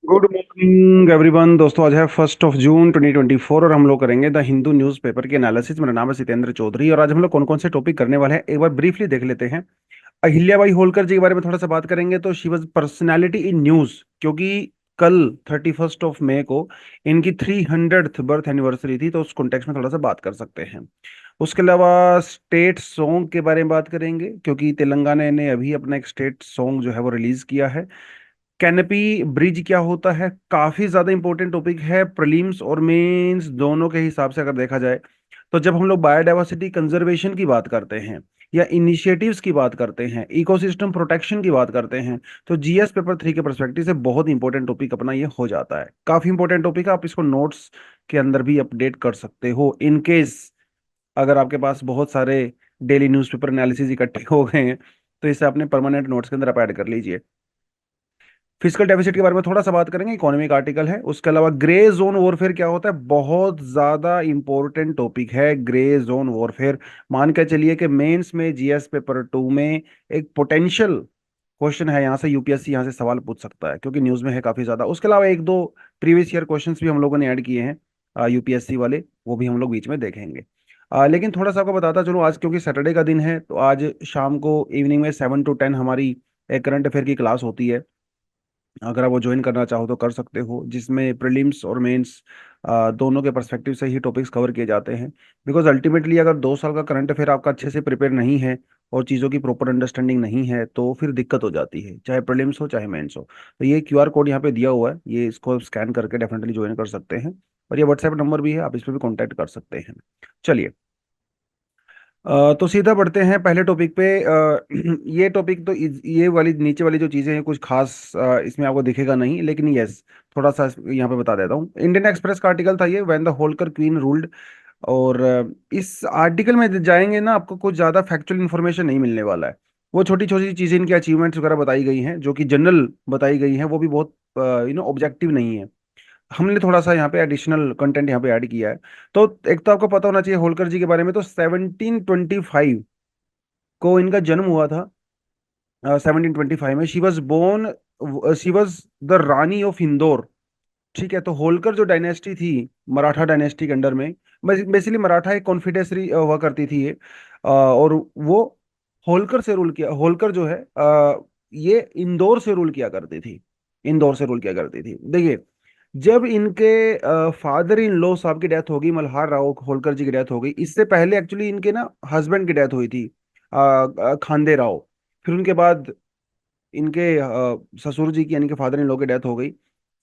Good morning everyone. दोस्तों, आज है 1 जून 2024 और हम लोग करेंगे द हिंदू न्यूज़पेपर के एनालिसिस। मेरा नाम है सितेंद्र चौधरी और आज हम लोग कौन कौन से टॉपिक करने वाले हैं एक बार ब्रीफली देख लेते हैं। अहिल्याबाई होलकर जी के बारे में थोड़ा सा बात करेंगे। तो she was personality in news, क्योंकि कल 31 मई को इनकी 300th बर्थ एनिवर्सरी थी, तो उस कॉन्टेक्स्ट में थोड़ा सा बात कर सकते हैं। उसके अलावा स्टेट सॉन्ग के बारे में बात करेंगे, क्योंकि तेलंगाना ने अभी अपना एक स्टेट सॉन्ग जो है वो रिलीज किया है। कैनपी ब्रिज क्या होता है, काफी ज्यादा इंपॉर्टेंट टॉपिक है प्रीलिम्स और मेंस दोनों के हिसाब से अगर देखा जाए। तो जब हम लोग बायोडाइवर्सिटी कंजर्वेशन की बात करते हैं या इनिशिएटिव्स की बात करते हैं, इकोसिस्टम प्रोटेक्शन की बात करते हैं, तो जीएस पेपर 3 के पर्सपेक्टिव से बहुत इंपॉर्टेंट टॉपिक अपना ये हो जाता है। काफी इंपॉर्टेंट टॉपिक है, आप इसको नोट्स के अंदर भी अपडेट कर सकते हो इन केस अगर आपके पास बहुत सारे डेली न्यूज़पेपर एनालिसिस इकट्ठे हो गए हैं, तो इसे अपने परमानेंट नोट्स के अंदर आप ऐड कर लीजिए। फिजिकल डेफिसिट के बारे में थोड़ा सा बात करेंगे, इकोनॉमिक आर्टिकल है। उसके अलावा ग्रे जोन वॉरफेयर क्या होता है, बहुत ज्यादा इंपॉर्टेंट टॉपिक है ग्रे जोन वॉरफेयर। मान के चलिए कि मेंस में GS पेपर 2 में एक पोटेंशियल क्वेश्चन है, यहाँ से यूपीएससी यहाँ से सवाल पूछ सकता है, क्योंकि न्यूज में है काफी ज्यादा। उसके अलावा एक दो प्रीवियस ईयर क्वेश्चंस भी हम लोगों ने ऐड किए हैं यूपीएससी वाले, वो भी हम लोग बीच में देखेंगे। लेकिन थोड़ा सा आपको बताता चलो, आज क्योंकि सैटरडे का दिन है, तो आज शाम को इवनिंग में 7 to 10 हमारी एक करंट अफेयर की क्लास होती है। अगर आप वो ज्वाइन करना चाहो तो कर सकते हो, जिसमें प्रीलिम्स और मेंस दोनों के पर्सपेक्टिव से ही टॉपिक्स कवर किए जाते हैं। बिकॉज अल्टीमेटली अगर 2 साल का करंट अफेयर आपका अच्छे से प्रिपेयर नहीं है और चीज़ों की प्रॉपर अंडरस्टैंडिंग नहीं है, तो फिर दिक्कत हो जाती है, चाहे प्रीलिम्स हो चाहे मेंस हो। तो ये क्यूआर कोड यहाँ पे दिया हुआ है, ये इसको स्कैन करके डेफिनेटली ज्वाइन कर सकते हैं। और ये व्हाट्सएप नंबर भी है, आप इस पर भी कॉन्टैक्ट कर सकते हैं। चलिए, तो सीधा बढ़ते हैं पहले टॉपिक पे। ये टॉपिक तो ये वाली नीचे वाली जो चीज़ें हैं कुछ खास इसमें आपको दिखेगा नहीं, लेकिन यस, थोड़ा सा यहाँ पे बता देता हूँ। इंडियन एक्सप्रेस का आर्टिकल था ये, when the Holkar queen ruled. और इस आर्टिकल में जाएंगे ना, आपको कुछ ज़्यादा फैक्चुअल इन्फॉर्मेशन नहीं मिलने वाला है। वो छोटी छोटी चीज़ें, इनकी अचीवमेंट्स वगैरह बताई गई हैं, जो कि जनरल बताई गई हैं, वो भी बहुत ऑब्जेक्टिव नहीं है। हमने थोड़ा सा यहाँ पे एडिशनल कंटेंट यहाँ पे ऐड किया है। तो एक तो आपको पता होना चाहिए होलकर जी के बारे में, तो 1725 को इनका जन्म हुआ था। 1725 में she was born, she was the rani of Indore. ठीक है, तो होलकर जो डायनेस्टी थी मराठा डायनेस्टी के अंडर में, बेसिकली मराठा एक कॉन्फिडेंसरी हुआ करती थी ये। और वो होलकर से रूल किया, होलकर जो है ये इंदौर से रूल किया करती थी, इंदौर से रूल किया करती थी। देखिए, जब इनके फादर इन लॉ साहब की डेथ हो गई, मल्हार राव होलकर जी की डेथ हो गई, इससे पहले एक्चुअली इनके ना हस्बैंड की डेथ हुई थी, खांडे राव। फिर उनके बाद इनके ससुर जी की यानी कि फादर इन लॉ की डेथ हो गई।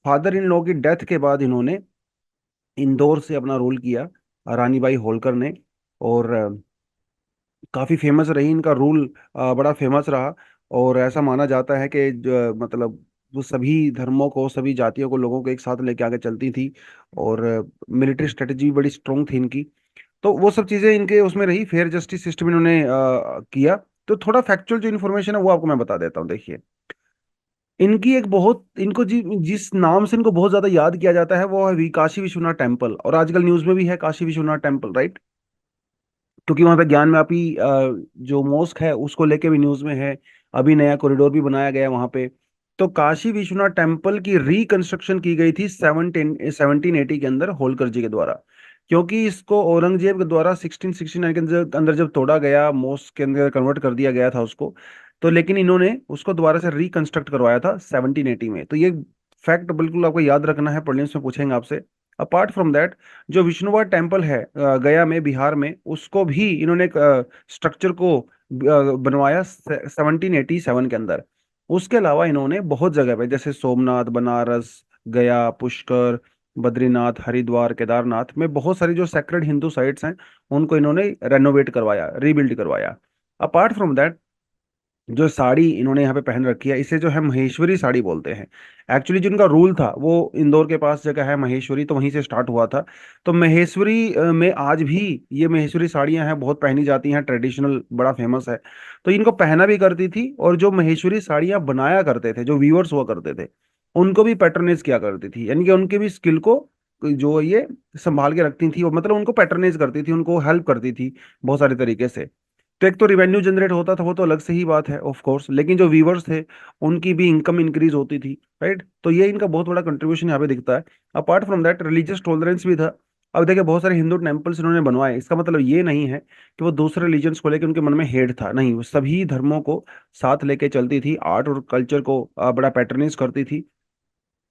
फादर इन लॉ की डेथ के बाद इन्होंने इंदौर से अपना रोल किया, रानीबाई होलकर ने। और काफी फेमस रही, इनका रूल बड़ा फेमस रहा। और ऐसा माना जाता है कि मतलब वो सभी धर्मों को, सभी जातियों को, लोगों को एक साथ लेके आगे चलती थी। और मिलिट्री स्ट्रेटेजी भी बड़ी स्ट्रोंग थी इनकी। तो वो सब चीजें इनके उसमें रही, फेयर जस्टिस सिस्टम इन्होंने किया। तो थोड़ा फैक्चुअल जो इन्फॉर्मेशन है वो आपको मैं बता देता हूँ। देखिए, इनकी एक बहुत, इनको जिस नाम से इनको बहुत ज्यादा याद किया जाता है वो है काशी विश्वनाथ टेम्पल, और आजकल न्यूज में भी है काशी विश्वनाथ टेम्पल, राइट। क्योंकि वहां पे ज्ञान व्यापी जो मॉस्क है उसको लेके भी न्यूज में है। अभी नया कॉरिडोर भी बनाया गया है वहां पे। तो काशी विश्वनाथ टेम्पल की रिकंस्ट्रक्शन की गई थी 1780 के अंदर होलकर जी के द्वारा। क्योंकि इसको औरंगजेब के द्वारा 1669 के अंदर जब तोड़ा गया, मॉस्क के अंदर कन्वर्ट कर दिया गया था उसको। तो लेकिन इन्होंने उसको दोबारा से रिकंस्ट्रक्ट करवाया था 1780 में। तो ये फैक्ट बिल्कुल आपको याद रखना है, प्रीलिम्स में पूछेंगे आपसे। अपार्ट फ्रॉम दैट, जो विष्णुवाद टेम्पल है गया में, बिहार में, उसको भी इन्होंने स्ट्रक्चर को बनवाया 1787 के अंदर। उसके अलावा इन्होंने बहुत जगह पे, जैसे सोमनाथ, बनारस, गया, पुष्कर, बद्रीनाथ, हरिद्वार, केदारनाथ में बहुत सारी जो सेक्रेड हिंदू साइट्स हैं, उनको इन्होंने रेनोवेट करवाया, रीबिल्ड करवाया। अपार्ट फ्रॉम दैट, जो साड़ी इन्होंने यहाँ पे पहन रखी है, इसे जो है महेश्वरी साड़ी बोलते हैं। एक्चुअली जिनका रूल था वो इंदौर के पास जगह है महेश्वरी, तो वहीं से स्टार्ट हुआ था। तो महेश्वरी में आज भी ये महेश्वरी साड़ियाँ हैं, बहुत पहनी जाती हैं, ट्रेडिशनल, बड़ा फेमस है। तो इनको पहना भी करती थी, और जो महेश्वरी साड़ियाँ बनाया करते थे, जो वीवर्स हुआ करते थे, उनको भी पैटर्नेज किया करती थी, यानी कि उनके भी स्किल को जो ये संभाल के रखती थी, और मतलब उनको पैटर्नेज करती थी, उनको हेल्प करती थी बहुत सारे तरीके से। तो एक तो रिवेन्यू जनरेट होता था, वो तो अलग से ही बात है ऑफ कोर्स, लेकिन जो व्यूवर्स थे उनकी भी इनकम इंक्रीज होती थी, राइट। तो ये इनका बहुत बड़ा कंट्रीब्यूशन यहाँ पे दिखता है। Apart from that religious tolerance भी था। अब देखिए बहुत सारे हिंदू टेम्पल्स इन्होंने बनवाए, इसका मतलब ये नहीं है कि वो दूसरे रिलीजन्स को लेकर उनके मन में हेट था, नहीं, वो सभी धर्मों को साथ लेके चलती थी, आर्ट और कल्चर को बड़ा पैटर्नाइज करती थी,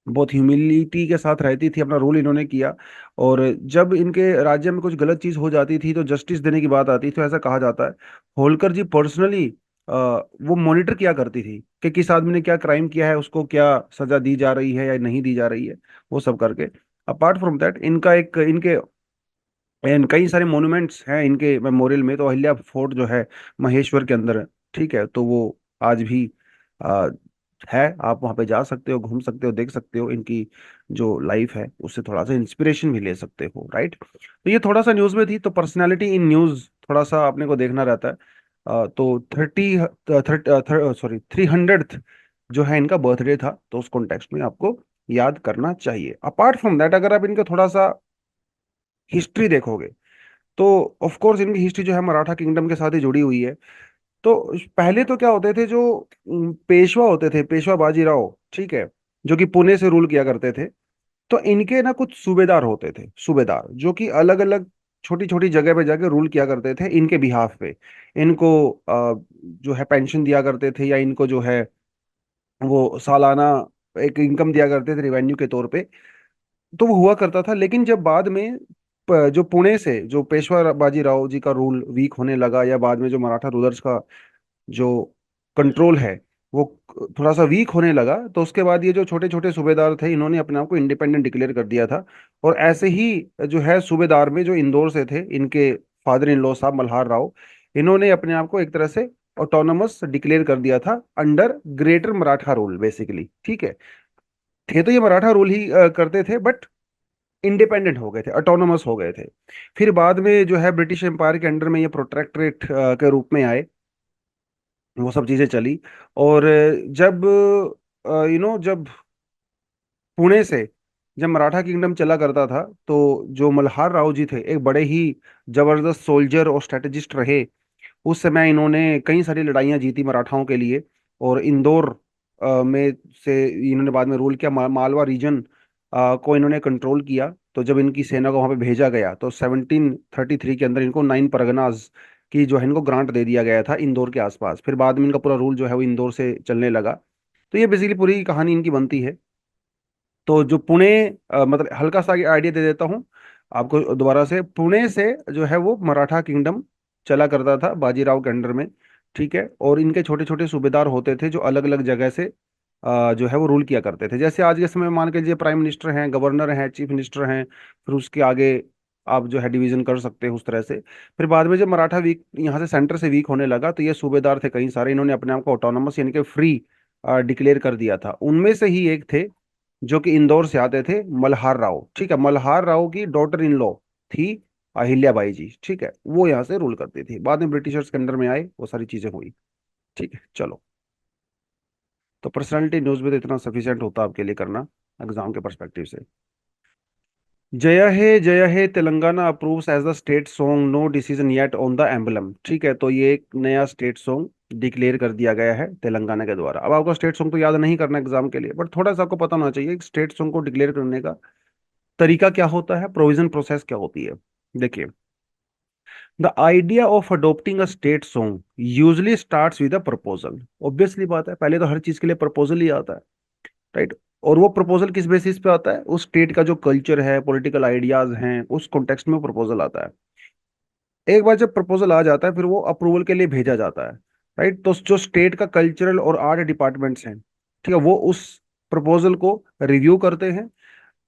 बहुत ह्यूमिलिटी के साथ रहती थी, अपना रोल इन्होंने किया। और जब इनके राज्य में कुछ गलत चीज हो जाती थी तो जस्टिस देने की बात आती, तो ऐसा कहा जाता है होलकर जी पर्सनली वो मॉनिटर किया करती थी कि किस आदमी ने क्या क्राइम किया है, उसको क्या सजा दी जा रही है या नहीं दी जा रही है, वो सब करके। अपार्ट फ्रॉम दैट इनका एक इनके कई सारे मॉन्यूमेंट्स हैं इनके मेमोरियल में। तो अहिल्या फोर्ट जो है महेश्वर के अंदर है, ठीक है, तो वो आज भी आ, है। आप वहाँ पे जा सकते हो, घूम सकते हो, देख सकते हो, इनकी जो लाइफ है उससे थोड़ा सा इंस्पिरेशन भी ले सकते हो, राइट। तो ये थोड़ा सा न्यूज़ में थी, तो पर्सनालिटी इन न्यूज़ थोड़ा सा अपने को देखना रहता है। तो 300th जो है इनका बर्थडे था, तो उस कॉन्टेक्स्ट में आपको याद करना चाहिए। अपार्ट फ्रॉम दैट अगर आप इनका थोड़ा सा हिस्ट्री देखोगे, तो ऑफ कोर्स इनकी हिस्ट्री जो है मराठा किंगडम के साथ ही जुड़ी हुई है। तो पहले तो क्या होते थे, जो पेशवा होते थे, पेशवा बाजीराव, ठीक है, जो कि पुणे से रूल किया करते थे। तो इनके ना कुछ सूबेदार होते थे, सूबेदार जो कि अलग अलग छोटी छोटी जगह पे जाके रूल किया करते थे इनके बिहाफ पे। इनको जो है पेंशन दिया करते थे, या इनको जो है वो सालाना एक इनकम दिया करते थे रिवेन्यू के तौर पे। तो वो हुआ करता था, लेकिन जब बाद में जो पुणे से जो पेशवा बाजीराव जी का रूल वीक होने लगा, या बाद में जो मराठा रूलर्स का जो कंट्रोल है वो थोड़ा सा वीक होने लगा, तो उसके बाद ये जो छोटे छोटे सूबेदार थे इन्होंने अपने आप को इंडिपेंडेंट डिक्लेयर कर दिया था। और ऐसे ही जो है सूबेदार में जो इंदौर से थे इनके फादर इन लॉ साहब मल्हार राव, इन्होंने अपने आप को एक तरह से ऑटोनोमस डिक्लेयर कर दिया था under greater Maratha rule basically, ठीक है। थे तो ये मराठा रूल ही करते थे, बट इंडिपेंडेंट हो गए थे, ऑटोनोमस हो गए थे। फिर बाद में जो है ब्रिटिश एम्पायर के अंडर में ये प्रोटेक्टरेट के रूप में आए, वो सब चीजें चली। और जब जब पुणे से जब मराठा किंगडम चला करता था, तो जो मल्हार राव जी थे एक बड़े ही जबरदस्त सोल्जर और स्ट्रेटेजिस्ट रहे। उस समय इन्होंने कई सारी लड़ाइयाँ जीती मराठाओं के लिए। और इंदौर में से इन्होंने बाद में रूल किया, मालवा रीजन को इन्होंने कंट्रोल किया। तो जब इनकी सेना को वहां पे भेजा गया, तो 1733 के अंदर इनको 9 परगनाज की जो है इनको ग्रांट दे दिया गया था इंदौर के आसपास। फिर बाद में इनका पूरा रूल जो है वो इंदौर से चलने लगा। तो ये बेसिकली पूरी कहानी इनकी बनती है। तो जो पुणे मतलब हल्का सा आइडिया दे देता हूँ आपको दोबारा से। पुणे से जो है वो मराठा किंगडम चला करता था बाजीराव के अंडर में, ठीक है। और इनके छोटे छोटे सूबेदार होते थे जो अलग अलग जगह से जो है वो रूल किया करते थे। जैसे आज के समय में मान के लीजिए प्राइम मिनिस्टर हैं, गवर्नर हैं, चीफ मिनिस्टर हैं, फिर उसके आगे आप जो है डिवीजन कर सकते हैं उस तरह से। फिर बाद में जब मराठा वीक यहाँ से सेंटर से वीक होने लगा, तो ये सूबेदार थे कई सारे, इन्होंने अपने आप को ऑटोनोमस यानी कि फ्री डिक्लेयर कर दिया था। उनमें से ही एक थे जो कि इंदौर से आते थे, मल्हार राव, ठीक है। मल्हार राव की डॉटर इन लॉ थी अहिल्याबाई जी, ठीक है, वो यहाँ से रूल करती थी। बाद में ब्रिटिशर्स के अंडर में आए, वो सारी चीजें हुई, ठीक है। चलो, तो पर्सनालिटी न्यूज में तो इतना सफिशिएंट होता आपके लिए करना एग्जाम के परस्पेक्टिव से। Jai He Telangana approves as the state song, no decision yet on the emblem, ठीक है। तो ये एक नया स्टेट सॉन्ग डिक्लेयर कर दिया गया है तेलंगाना के द्वारा। अब आपको स्टेट सॉन्ग तो याद नहीं करना एग्जाम के लिए, बट थोड़ा सा आपको पता होना चाहिए स्टेट सॉन्ग को डिक्लेयर करने का तरीका क्या होता है, प्रोविजन प्रोसेस क्या होती है। देखिए, the idea of adopting a state song usually starts with a proposal. Obviously बात है, पहले तो हर चीज के लिए प्रपोजल ही आता है, राइट। और वो प्रपोजल किस बेसिस पे आता है, उस स्टेट का जो कल्चर है, पॉलिटिकल आइडियाज हैं, उस कॉन्टेक्स्ट में प्रपोजल आता है। एक बार जब प्रपोजल आ जाता है, फिर वो अप्रूवल के लिए भेजा जाता है, राइट। तो जो स्टेट का कल्चरल और आर्ट डिपार्टमेंट्स हैं, ठीक है, वो उस प्रपोजल को रिव्यू करते हैं।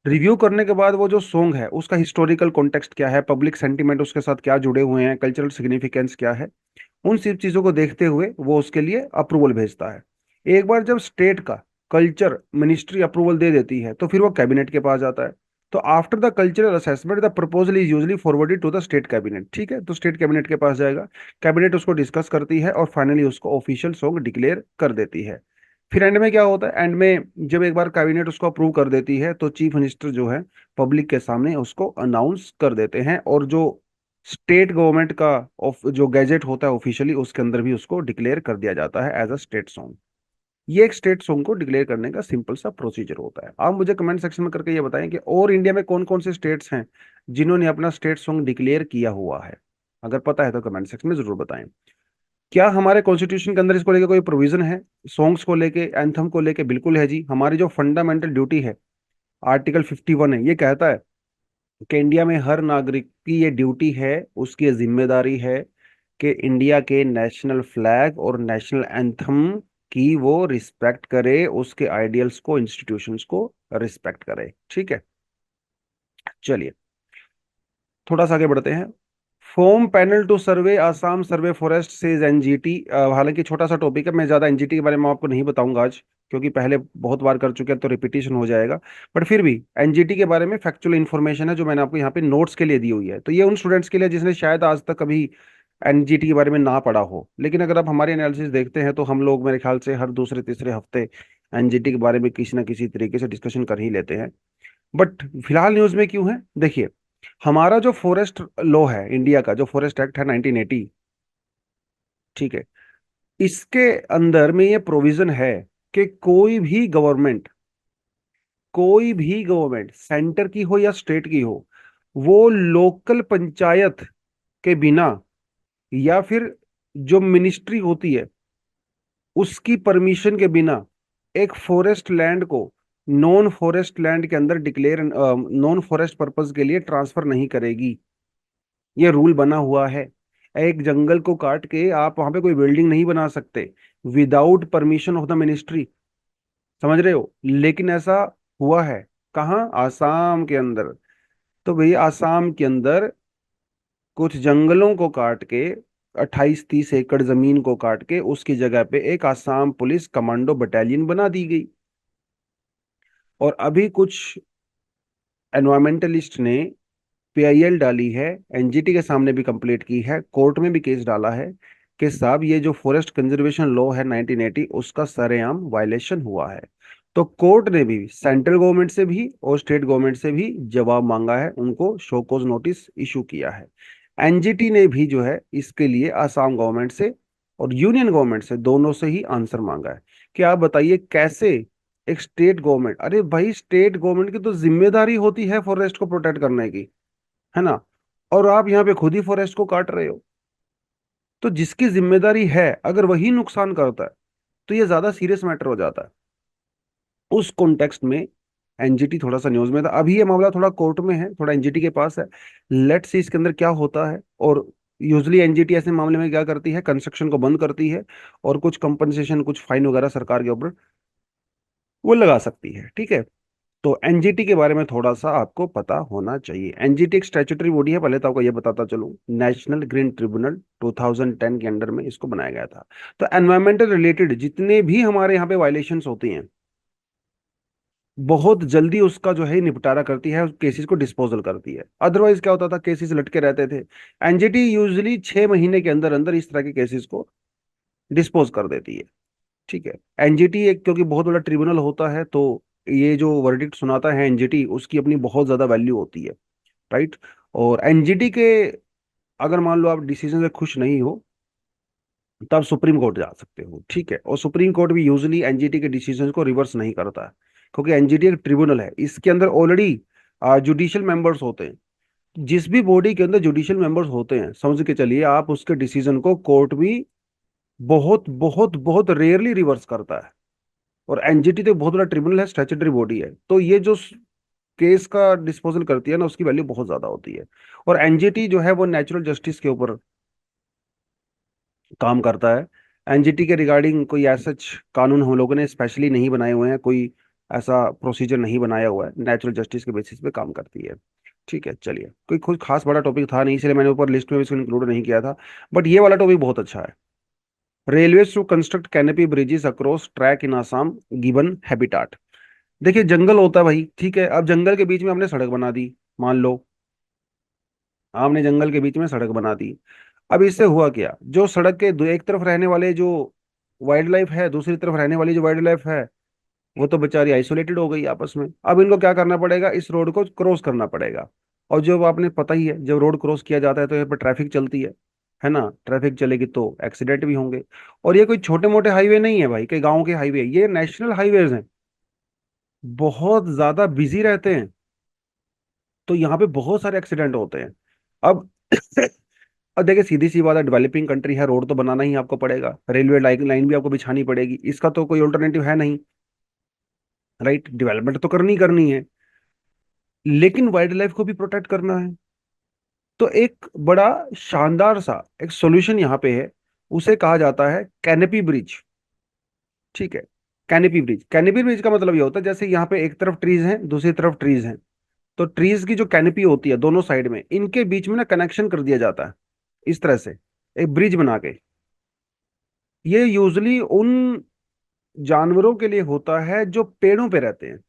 रिव्यू करने के बाद वो जो सॉन्ग है उसका हिस्टोरिकल कॉन्टेक्स्ट क्या है, पब्लिक सेंटिमेंट उसके साथ क्या जुड़े हुए हैं, कल्चरल सिग्निफिकेंस क्या है, उन सब चीजों को देखते हुए वो उसके लिए अप्रूवल भेजता है। एक बार जब स्टेट का कल्चर मिनिस्ट्री अप्रूवल दे देती है, तो फिर वो कैबिनेट के पास जाता है। तो after the cultural assessment the proposal is usually forwarded to the state cabinet, ठीक है। तो स्टेट कैबिनेट के पास जाएगा, कैबिनेट उसको डिस्कस करती है और फाइनली उसको ऑफिशियल सॉन्ग डिक्लेयर कर देती है। फिर एंड में क्या होता है, एंड में जब एक बार कैबिनेट उसको अप्रूव कर देती है, तो चीफ मिनिस्टर जो है पब्लिक के सामने उसको अनाउंस कर देते हैं। और जो स्टेट गवर्नमेंट का जो गैजेट होता है ऑफिशियली, उसके अंदर भी उसको डिक्लेयर कर दिया जाता है एज अ स्टेट सॉन्ग। ये एक स्टेट सॉन्ग को डिक्लेयर करने का सिंपल सा प्रोसीजर होता है। आप मुझे कमेंट सेक्शन में करके ये बताएं कि और इंडिया में कौन कौन से स्टेट्स हैं जिन्होंने अपना स्टेट सॉन्ग डिक्लेयर किया हुआ है। अगर पता है तो कमेंट सेक्शन में जरूर बताएं। क्या हमारे कॉन्स्टिट्यूशन के अंदर इसको लेके कोई प्रोविजन है सॉन्ग्स को लेके, एंथम को लेके? बिल्कुल है जी। हमारी जो फंडामेंटल ड्यूटी है, आर्टिकल 51 है, ये कहता है कि इंडिया में हर नागरिक की ये ड्यूटी है, उसकी ये जिम्मेदारी है कि इंडिया के नेशनल फ्लैग और नेशनल एंथम की वो रिस्पेक्ट करे, उसके आइडियल्स को, इंस्टीट्यूशंस को रिस्पेक्ट करे। ठीक है, चलिए थोड़ा सा आगे बढ़ते हैं। Form panel to survey Assam survey forest says NGT. हालांकि छोटा सा टॉपिक है, मैं ज्यादा एनजीटी के बारे में आपको नहीं बताऊंगा आज, क्योंकि पहले बहुत बार कर चुके हैं तो रिपीटिशन हो जाएगा। बट फिर भी एनजीटी के बारे में फैक्चुअल इन्फॉर्मेशन है जो मैंने आपको यहाँ पे नोट्स के लिए दी हुई है। तो ये उन स्टूडेंट्स के लिए जिसने शायद आज तक कभी एनजीटी के बारे में ना पढ़ा हो, लेकिन अगर आप हमारे एनालिसिस देखते हैं तो हम लोग मेरे ख्याल से हर दूसरे तीसरे हफ्ते एनजीटी के बारे में किसी ना किसी तरीके से डिस्कशन कर ही लेते हैं। बट फिलहाल न्यूज में क्यों है, देखिए। हमारा जो फॉरेस्ट लॉ है, इंडिया का जो फॉरेस्ट एक्ट है 1980, ठीक है, इसके अंदर में ये प्रोविजन है कि कोई भी गवर्नमेंट सेंटर की हो या स्टेट की हो, वो लोकल पंचायत के बिना या फिर जो मिनिस्ट्री होती है उसकी परमिशन के बिना एक फॉरेस्ट लैंड को नॉन फॉरेस्ट लैंड के अंदर डिक्लेयर, नॉन फॉरेस्ट पर्पज के लिए ट्रांसफर नहीं करेगी। ये रूल बना हुआ है। एक जंगल को काट के आप वहां पे कोई बिल्डिंग नहीं बना सकते without permission of the ministry, समझ रहे हो? लेकिन ऐसा हुआ है कहाँ? आसाम के अंदर। तो भाई आसाम के अंदर कुछ जंगलों को काट के, 28-30 एकड़ जमीन को काट के उसकी जगह पे एक आसाम पुलिस कमांडो बटालियन बना दी गई। और अभी कुछ एनवायरमेंटलिस्ट ने पीआईएल डाली है, एनजीटी के सामने भी कंप्लेंट की है, कोर्ट में भी केस डाला है कि साहब ये जो फॉरेस्ट कंजर्वेशन लॉ है 1980 उसका सरेआम वायलेशन हुआ है। तो कोर्ट ने भी सेंट्रल गवर्नमेंट से भी और स्टेट गवर्नमेंट से भी जवाब मांगा है, उनको शो कॉज नोटिस इशू किया है। एनजीटी ने भी जो है इसके लिए आसाम गवर्नमेंट से और यूनियन गवर्नमेंट से, दोनों से ही आंसर मांगा है कि आप बताइए कैसे एक स्टेट गवर्नमेंट, अरे भाई स्टेट गवर्नमेंट की तो जिम्मेदारी होती है फॉरेस्ट को प्रोटेक्ट करने की, है ना? और आप यहाँ पे खुद ही फॉरेस्ट को काट रहे हो। तो जिसकी जिम्मेदारी है अगर वही नुकसान करता है तो ये ज्यादा सीरियस मैटर हो जाता है। उस कॉन्टेक्स्ट में एनजीटी थोड़ा सा न्यूज में था। अभी ये मामला थोड़ा कोर्ट में है, थोड़ा एनजीटी के पास है। लेट्स सी इसके अंदर क्या होता है। और यूजली एनजीटी ऐसे मामले में क्या करती है, कंस्ट्रक्शन को बंद करती है और कुछ कंपनसेशन, कुछ फाइन वगैरह सरकार के ऊपर वो लगा सकती है। ठीक है, तो एनजीटी के बारे में थोड़ा सा आपको पता होना चाहिए। एनजीटी एक स्टैट्यूटरी बॉडी है, पहले तो आपको ये बताता चलूं। नेशनल ग्रीन ट्रिब्यूनल 2010 के अंडर में इसको बनाया गया था। तो एनवायरमेंटल रिलेटेड जितने भी हमारे यहाँ पे वायलेशंस होती हैं, बहुत जल्दी उसका जो है निपटारा करती है, केसेस को डिस्पोजल करती है। अदरवाइज क्या होता था, केसेस लटके रहते थे। एनजीटी यूजली 6 महीने के अंदर अंदर इस तरह के केसेस को डिस्पोज कर देती है। ठीक है, एनजीटी एक क्योंकि बहुत बड़ा ट्रिब्यूनल होता है, तो ये जो वर्डिक्ट सुनाता है एनजीटी, उसकी अपनी बहुत ज्यादा वैल्यू होती है। राइट। और एनजीटी के अगर मान लो आप डिसीजन से खुश नहीं हो तब सुप्रीम कोर्ट जा सकते हो। ठीक है, और सुप्रीम कोर्ट भी यूजली एनजीटी के डिसीजन को रिवर्स नहीं करता है, क्योंकि एनजीटी एक ट्रिब्यूनल है, इसके अंदर ऑलरेडी जुडिशियल मेंबर्स होते हैं। जिस भी बॉडी के अंदर जुडिशियल मेंबर्स होते हैं, समझ के चलिए आप उसके डिसीजन को कोर्ट भी बहुत बहुत बहुत रेयरली रिवर्स करता है। और एनजीटी तो बहुत बड़ा ट्रिब्यूनल है, स्टैट्यूटरी बॉडी है, तो ये जो केस का डिस्पोजल करती है ना, उसकी वैल्यू बहुत ज्यादा होती है। और एनजीटी जो है वो नेचुरल जस्टिस के ऊपर काम करता है। एनजीटी के रिगार्डिंग कोई ऐसा कानून हम लोगों ने स्पेशली नहीं बनाए हुए हैं, कोई ऐसा प्रोसीजर नहीं बनाया हुआ है, नेचुरल जस्टिस के बेसिस पे काम करती है। ठीक है, चलिए कोई कुछ खास बड़ा टॉपिक था नहीं, इसलिए मैंने ऊपर लिस्ट में भी इसको इंक्लूड नहीं किया था। बट ये वाला टॉपिक बहुत अच्छा है। Railway to construct canopy bridges across track in Assam given habitat. देखिए जंगल होता है भाई, ठीक है, अब जंगल के बीच में हमने सड़क बना दी, मान लो आपने जंगल के बीच में सड़क बना दी। अब इससे हुआ क्या, जो सड़क के एक तरफ रहने वाले जो वाइल्ड लाइफ है, दूसरी तरफ रहने वाली जो वाइल्ड लाइफ है, वो तो बेचारी आइसोलेटेड हो गई आपस में। अब इनको क्या करना पड़ेगा, इस रोड को क्रॉस करना पड़ेगा। और जब आपने पता ही है, जब रोड क्रॉस किया जाता है तो यहाँ पर ट्रैफिक चलती है ना, ट्रैफिक चलेगी तो एक्सीडेंट भी होंगे। और ये कोई छोटे मोटे हाईवे नहीं है भाई, कई गाँव के हाईवे, ये नेशनल हाईवेज हैं, बहुत ज्यादा बिजी रहते हैं, तो यहाँ पे बहुत सारे एक्सीडेंट होते हैं। अब अब देखिए, सीधी सी बात है, डेवलपिंग कंट्री है, रोड तो बनाना ही आपको पड़ेगा, रेलवे लाइन लाइन भी आपको बिछानी पड़ेगी, इसका तो कोई ऑल्टरनेटिव है नहीं, राइट। डेवलपमेंट तो करनी ही करनी है, लेकिन वाइल्ड लाइफ को भी प्रोटेक्ट करना है। तो एक बड़ा शानदार सा एक सॉल्यूशन यहाँ पे है, उसे कहा जाता है कैनेपी ब्रिज। ठीक है, कैनेपी ब्रिज, कैनेपी ब्रिज का मतलब ये होता है जैसे यहाँ पे एक तरफ ट्रीज हैं, दूसरी तरफ ट्रीज हैं, तो ट्रीज की जो कैनेपी होती है दोनों साइड में, इनके बीच में ना कनेक्शन कर दिया जाता है इस तरह से, एक ब्रिज बना के। ये यूजली उन जानवरों के लिए होता है जो पेड़ों पे रहते हैं।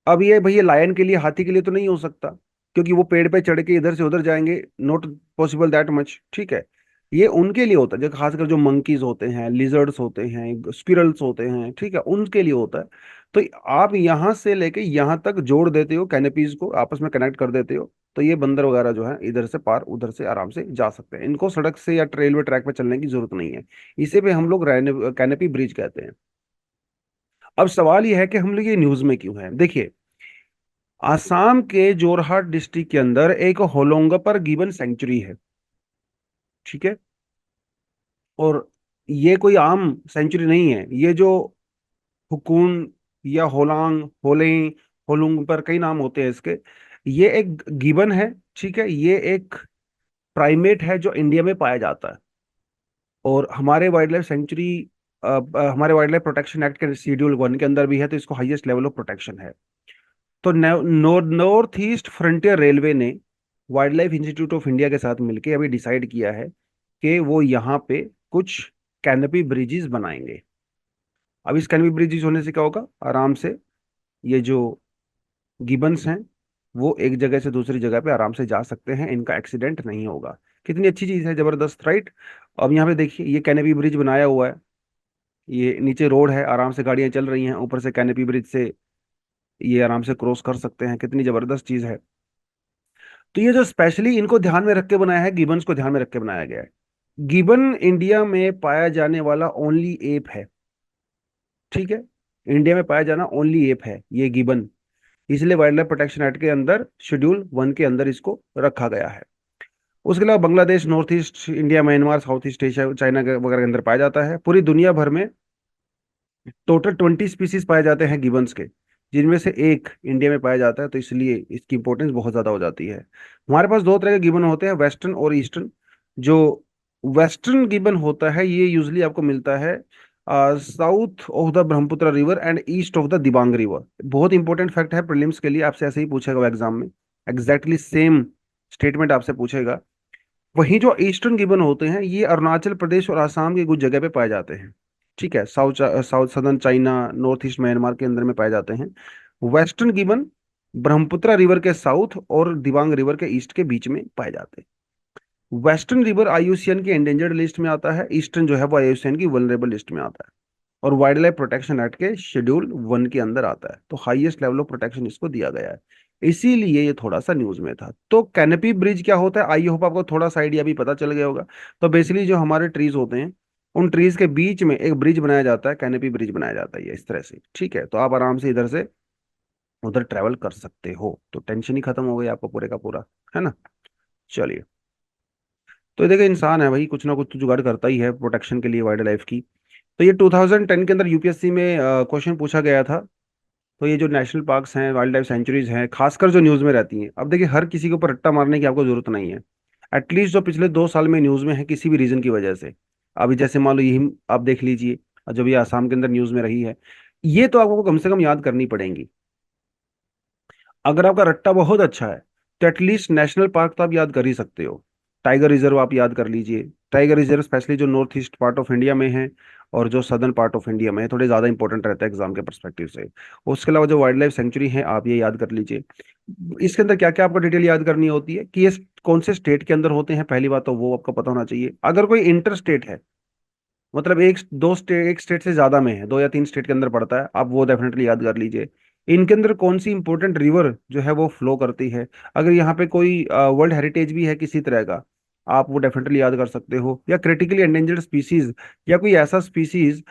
अब ये भैया लायन के लिए, हाथी के लिए तो नहीं हो सकता, क्योंकि वो पेड़ पे चढ़ के इधर से उधर जाएंगे, नॉट पॉसिबल दैट मच, ठीक है। ये उनके लिए होता है, जो खासकर जो मंकीज होते हैं, लिजर्ड्स होते हैं, स्क्विरल्स होते हैं, ठीक है, उनके लिए होता है। तो आप यहाँ से लेके यहाँ तक जोड़ देते हो, कैनपीज को आपस में कनेक्ट कर देते हो, तो ये बंदर वगैरह जो है इधर से पार उधर से आराम से जा सकते हैं, इनको सड़क से या रेलवे ट्रैक पे चलने की जरूरत नहीं है। इसे पे हम लोग कैनपी ब्रिज कहते हैं। अब सवाल यह है कि हम लोग ये न्यूज में क्यों है। देखिए, आसाम के जोरहाट डिस्ट्रिक्ट के अंदर एक होलोंगा पर गिबन सेंचुरी है, ठीक है। और ये कोई आम सेंचुरी नहीं है, ये जो हुकून या होलांग, होलें, होलुंग पर कई नाम होते हैं इसके, ये एक गिबन है, ठीक है। ये एक प्राइमेट है जो इंडिया में पाया जाता है, और हमारे वाइल्ड लाइफ सेंचुरी, हमारे वाइल्ड लाइफ प्रोटेक्शन एक्ट के शेड्यूल 1 के अंदर भी है, तो इसको हाईएस्ट लेवल ऑफ प्रोटेक्शन है। तो नॉर्थ ईस्ट फ्रंटियर रेलवे ने wild life institute of India के साथ मिलकर अभी डिसाइड किया है कि वो यहाँ पे कुछ कैनपी ब्रिजेस बनाएंगे। अब इस कैनपी ब्रिजेस होने से क्या होगा, आराम से ये जो गिबन्स हैं वो एक जगह से दूसरी जगह पे आराम से जा सकते हैं, इनका एक्सीडेंट नहीं होगा। कितनी अच्छी चीज है, जबरदस्त, राइट। अब यहाँ पे देखिए, ये कैनपी ब्रिज बनाया हुआ है, ये नीचे रोड है, आराम से गाड़ियां चल रही हैं, ऊपर से कैनपी ब्रिज से ये आराम से क्रॉस कर सकते हैं, कितनी जबरदस्त चीज है। तो ये जो स्पेशली इनको ध्यान में रख के बनाया है, गिबन्स को ध्यान में रख के बनाया गया है। गिबन इंडिया में पाया जाने वाला ओनली एप है, ठीक है। इंडिया में पाया जाना ओनली एप है ये गिबन, इसलिए वाइल्ड लाइफ प्रोटेक्शन एक्ट के अंदर शेड्यूल 1 के अंदर इसको रखा गया है। उसके अलावा Bangladesh, north east India, Myanmar, south east Asia, China वगैरह के अंदर पाया जाता है। पूरी दुनिया भर में टोटल 20 स्पीसीज पाए जाते हैं गिबन्स के, जिनमें से एक इंडिया में पाया जाता है, तो इसलिए इसकी इंपॉर्टेंस बहुत ज्यादा हो जाती है। हमारे पास दो तरह के गिबन होते हैं, वेस्टर्न और ईस्टर्न। जो वेस्टर्न गिबन होता है ये यूजली आपको मिलता है south of the Brahmaputra river and east of the Dibang river. बहुत इंपॉर्टेंट फैक्ट है, प्रीलिम्स के लिए आपसे ऐसे ही पूछेगा एग्जाम में, एग्जैक्टली सेम स्टेटमेंट आपसे पूछेगा। वहीं जो ईस्टर्न गिबन होते हैं ये अरुणाचल प्रदेश और आसाम की कुछ जगह पे पाए जाते हैं, ठीक है। South southern China, north east Myanmar के अंदर में पाए जाते हैं। वेस्टर्न गिबन ब्रह्मपुत्र रिवर के साउथ और दिबांग रिवर के ईस्ट के बीच में पाए जाते हैं। वेस्टर्न रिवर आईयूसीएन की एंडेंजर्ड लिस्ट में आता है, ईस्टर्न जो है वो आईयूसीएन की वल्नरेबल लिस्ट में आता है, और वाइल्ड लाइफ प्रोटेक्शन एक्ट के शेड्यूल 1 के अंदर आता है, तो हाईएस्ट लेवल ऑफ प्रोटेक्शन इसको दिया गया है। इसीलिए ये थोड़ा सा न्यूज में था। तो कैनपी ब्रिज क्या होता है, आई होप आपको थोड़ा सा आइडिया भी पता चल गया होगा। तो बेसिकली जो हमारे ट्रीज होते हैं, उन ट्रीज के बीच में एक ब्रिज बनाया जाता है, कैनपी ब्रिज बनाया जाता है ये इस तरह से, ठीक है। तो आप आराम से इधर से उधर ट्रेवल कर सकते हो, तो टेंशन ही खत्म हो गई आपको पूरे का पूरा, है ना। चलिए, तो ये देखिए, इंसान है भाई, कुछ ना कुछ तो जुगाड़ करता ही है प्रोटेक्शन के लिए वाइल्ड लाइफ की। तो ये 2010 के अंदर यूपीएससी में क्वेश्चन पूछा गया था। तो ये जो नेशनल पार्क्स हैं, वाइल्ड लाइफ सेंचुरीज हैं, खासकर जो न्यूज़ में रहती हैं, अब देखिए हर किसी के ऊपर रट्टा मारने की आपको जरूरत नहीं है। एटलीस्ट जो पिछले 2 साल में न्यूज़ में है किसी भी रीजन की वजह से, अभी जैसे मान लो यही आप देख लीजिए, जब ये आसाम के अंदर न्यूज़ में रही है, ये तो आपको कम से कम याद करनी पड़ेंगी। अगर आपका रट्टा बहुत अच्छा है तो एटलीस्ट नेशनल पार्क तो आप याद कर ही सकते हो। टाइगर रिजर्व आप याद कर लीजिए, टाइगर रिजर्व स्पेशली जो north east part of India में है और जो सदर्न पार्ट ऑफ इंडिया में है, थोड़े ज्यादा इंपॉर्टेंट रहता है एग्जाम के परस्पेक्टिव से। उसके अलावा जो वाइल्ड लाइफ सेंचुरी है आप ये याद कर लीजिए। इसके अंदर क्या क्या आपको डिटेल याद करनी होती है कि ये कौन से स्टेट के अंदर होते हैं, पहली बात तो वो आपको पता होना चाहिए। अगर कोई इंटर स्टेट है, मतलब एक दो स्टेट, एक स्टेट से ज्यादा में है, 2 या 3 स्टेट के अंदर पड़ता है, आप वो डेफिनेटली याद कर लीजिए। इनके अंदर कौन सी इंपॉर्टेंट रिवर जो है वो फ्लो करती है। अगर यहाँ पे कोई वर्ल्ड हेरिटेज भी है किसी तरह का, आप वो डेफिनेटली याद कर सकते हो। या क्रिटिकली एंडेंजर्ड स्पीसीज, या कोई ऐसा स्पीसीज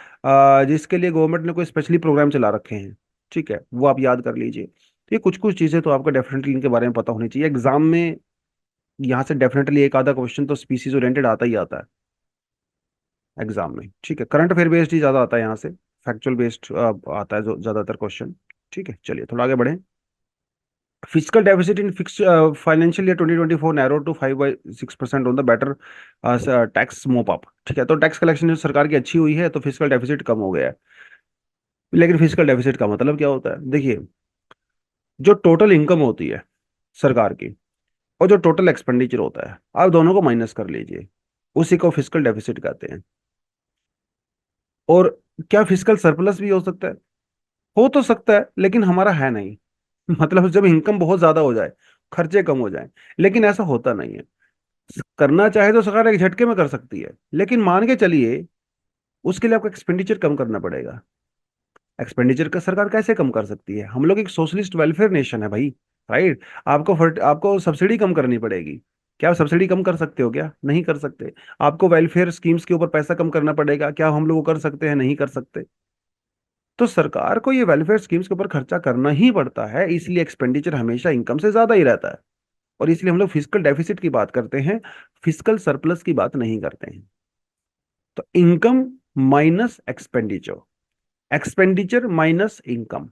जिसके लिए गवर्नमेंट ने कोई स्पेशली प्रोग्राम चला रखे हैं, ठीक है, वो आप याद कर लीजिए। तो ये कुछ कुछ चीजें तो आपको डेफिनेटली इनके बारे में पता होनी चाहिए एग्जाम में। यहाँ से डेफिनेटली एक आधा क्वेश्चन तो स्पीसीज ओरिएंटेड आता ही आता है एग्जाम में, ठीक है। करंट अफेयर बेस्ड ही ज्यादा आता है यहाँ से, फैक्चुअल बेस्ड आता है जो ज्यादातर क्वेश्चन। ठीक है, चलिए थोड़ा आगे बढ़े। Physical deficit in fix financial year 2024 narrow to 5/6% on the better tax mop up. ठीक है, तो टैक्स कलेक्शन जो सरकार की अच्छी हुई है तो फिजिकल डेफिसिट कम हो गया है। लेकिन फिजिकल डेफिसिट का मतलब क्या होता है, देखिए, जो टोटल इनकम होती है सरकार की और जो टोटल एक्सपेंडिचर होता है, आप दोनों को माइनस कर लीजिए, उसी को फिजिकल डेफिसिट कहते हैं। और क्या फिजिकल सरप्लस भी हो तो सकता है, लेकिन हमारा है नहीं। मतलब जब इनकम बहुत ज्यादा हो जाए, खर्चे कम हो जाए, लेकिन ऐसा होता नहीं है। करना चाहे तो सरकार एक झटके में कर सकती है, लेकिन मान के चलिए उसके लिए आपको एक्सपेंडिचर कम करना पड़ेगा। एक्सपेंडिचर का सरकार कैसे कम कर सकती है, हम लोग एक सोशलिस्ट वेलफेयर नेशन है भाई, राइट। आपको सब्सिडी कम करनी पड़ेगी। क्या आप सब्सिडी कम कर सकते हो, क्या नहीं कर सकते। आपको वेलफेयर स्कीम्स के ऊपर पैसा कम करना पड़ेगा, क्या हम लोग वो कर सकते हैं, नहीं कर सकते। तो सरकार को ये वेलफेयर स्कीम्स के ऊपर खर्चा करना ही पड़ता है, इसलिए एक्सपेंडिचर हमेशा इनकम से ज्यादा ही रहता है। और इसलिए हम लोग फिजिकल डेफिसिट की बात करते हैं, फिजिकल सरप्लस की बात नहीं करते हैं। तो income minus expenditure, expenditure minus income.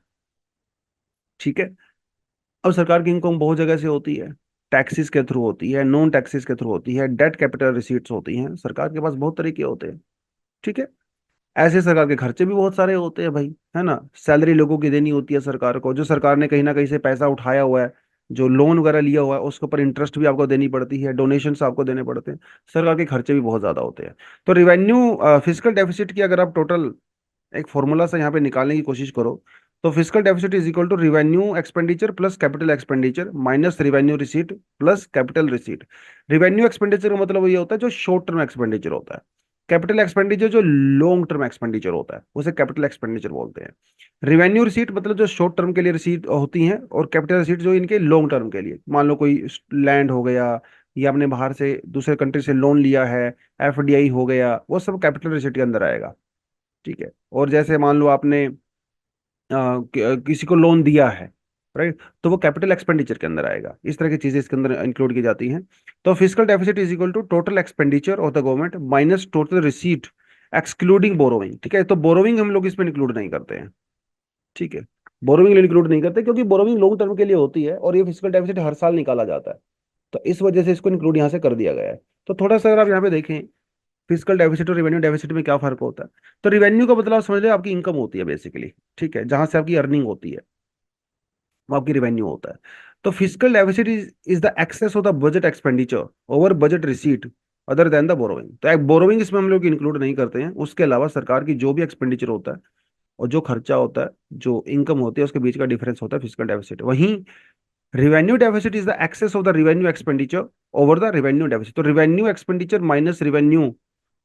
ठीक है। अब सरकार की इनकम बहुत जगह से होती है, टैक्सेस के थ्रू होती है, नॉन टैक्सेस के थ्रू होती है, डेट कैपिटल रिसीट्स होती हैं, सरकार के पास बहुत तरीके होते हैं। ठीक है। ऐसे सरकार के खर्चे भी बहुत सारे होते हैं भाई, है ना। सैलरी लोगों की देनी होती है सरकार को, जो सरकार ने कहीं ना कहीं से पैसा उठाया हुआ है, जो लोन वगैरह लिया हुआ है, उसके ऊपर इंटरेस्ट भी आपको देनी पड़ती है, डोनेशंस आपको देने पड़ते हैं। सरकार के खर्चे भी बहुत ज्यादा होते हैं। तो रिवेन्यू फिजिकल डेफिसिट की अगर आप टोटल एक फॉर्मूला से यहाँ पे निकालने की कोशिश करो, तो physical deficit is equal to revenue expenditure plus capital expenditure minus revenue receipt plus capital receipt. Revenue expenditure का मतलब ये होता है जो शॉर्ट टर्म एक्सपेंडिचर होता है। कैपिटल एक्सपेंडिचर जो लॉन्ग टर्म एक्सपेंडिचर होता है उसे कैपिटल एक्सपेंडिचर बोलते हैं। रिवेन्यू रिसीट मतलब जो शॉर्ट टर्म के लिए रिसीट होती हैं, और कैपिटल रिसीट जो इनके लॉन्ग टर्म के लिए, मान लो कोई लैंड हो गया, या आपने बाहर से दूसरे कंट्री से लोन लिया है, एफडीआई हो गया, वो सब कैपिटल रिसीट के अंदर आएगा। ठीक है। और जैसे मान लो आपने किसी को लोन दिया है, राइट, तो वो कैपिटल एक्सपेंडिचर के अंदर आएगा। इस तरह की चीजें इसके अंदर इंक्लूड की जाती हैं। तो physical deficit is equal to total expenditure of the government minus total receipt excluding borrowing. ठीक है, तो बोरोइंग हम लोग इसमें इंक्लूड नहीं करते हैं। ठीक है, बोरोइंग इंक्लूड नहीं करते क्योंकि बोरोइंग लॉन्ग टर्म के लिए होती है, और ये फिजिकल डेफिसिट हर साल निकाला जाता है। तो इस वजह से इसको इंक्लूड यहाँ से कर दिया गया है। तो थोड़ा सा अगर आप यहाँ पे देखें, फिजिकल डेफिसिट और रिवेन्यू डेफिसिट में क्या फर्क होता है। तो रिवेन्यू का मतलब आप समझ लो आपकी इनकम होती है बेसिकली, ठीक है, जहां से आपकी अर्निंग होती है, वो आपकी रिवेन्यू होता है। तो physical deficit is the excess of the budget expenditure over budget receipt other than the borrowing. तो एक बोरोइंग इसमें हम लोग इंक्लूड नहीं करते हैं, उसके अलावा सरकार की जो भी एक्सपेंडिचर होता है और जो खर्चा होता है, जो इनकम होती है, उसके बीच का डिफरेंस होता है फिजिकल डेफिसिट। वहीं revenue deficit is the excess of the revenue expenditure over the revenue deficit. तो revenue expenditure minus revenue